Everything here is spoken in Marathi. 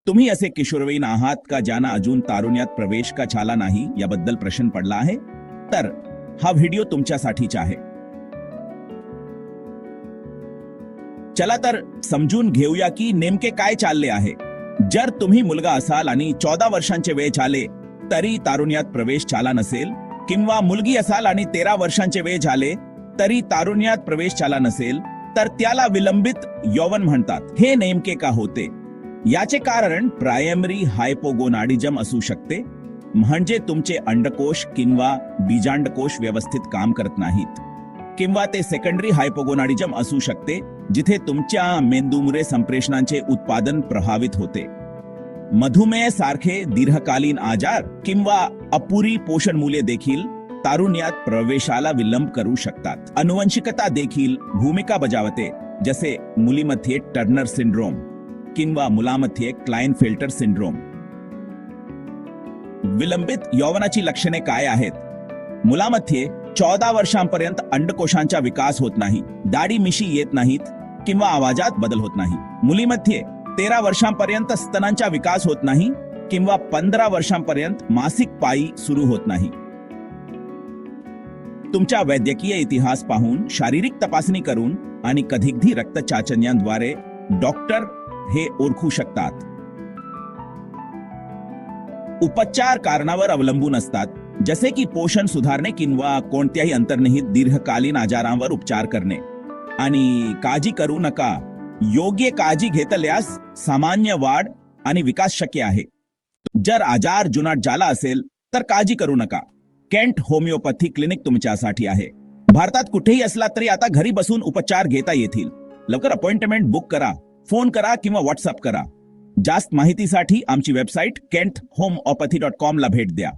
तुम्ही असे किशोरवयीन आहात का ज्यांना अजून तारुण्यात प्रवेश का झाला नाही याबद्दल प्रश्न पडला आहे? तर हा व्हिडिओ तुमच्यासाठीच आहे. चला तर समजून घेऊया की नेमके काय चालले आहे. जर तुम्ही मुलगा असाल आणि 14 वर्षांचे वय झाले तरी तारुण्यात प्रवेश झाला नसेल, किंवा मुलगी असाल आणि 13 वर्षांचे वय झाले तरी तारुण्यात प्रवेश झाला नसेल, तर त्याला विलंबित यौवन म्हणतात. हे नेमके का होते? याचे कारण प्रायमरी हायपोगोनाडिझम असू शकते, म्हणजे तुमचे अंडकोश किंवा बीजांडकोश व्यवस्थित काम करत नाहीत, किंवा ते सेकंडरी हायपोगोनाडिझम असू शकते, जिथे तुमच्या मेंदूमुळे संप्रेषणांचे उत्पादन प्रभावित होते. मधुमेह सारखे दीर्घकालीन आजार किंवा अपुरी पोषण मूल्ये देखील तारुण्यात प्रवेशाला विलंब करू शकतात. अनुवंशिकता देखील भूमिका बजावते, जसे मुलीमध्ये टर्नर सिंड्रोम किंवा मुलामध्ये क्लाइनफेल्टर सिंड्रोम. विलंबित यौवनाची लक्षणे काय आहेत? मुलामध्ये 14 वर्षांपर्यंत अंडकोशांचा विकास होत नाही, दाढी मिशी येत नाहीत किंवा आवाजात बदल होत नाही. मुलीमध्ये 13 वर्षांपर्यंत स्तनांचा विकास होत नाही किंवा 15 वर्षांपर्यंत मासिक पाळी सुरू होत नाही. तुमच्या वैद्यकीय इतिहास पाहून, शारीरिक तपासणी करून आणि कधीकधी रक्त चाचण्यांद्वारे डॉक्टर हे ओळखू शकतात. उपचार कारणावर अवलंबून असतात, जसे की पोषण सुधारणे किंवा कोणत्याही अंतर्निहित दीर्घकालीन आजारांवर उपचार करणे. आणि काळजी करू नका, योग्य काळजी घेतल्यास सामान्य वाढ आणि विकास शक्य आहे. जर आजार जुनाट झाला असेल तर काळजी करू नका. केंट होमिओपॅथी क्लिनिक तुमच्यासाठी आहे. भारतात कुठेही असला तरी आता घरी बसून उपचार घेता येतील. लवकर अपॉइंटमेंट बुक करा, फोन करा किंवा व्हॉट्सअप करा. जास्त माहितीसाठी आमची वेबसाईट kenthomeopathy.com ला भेट द्या.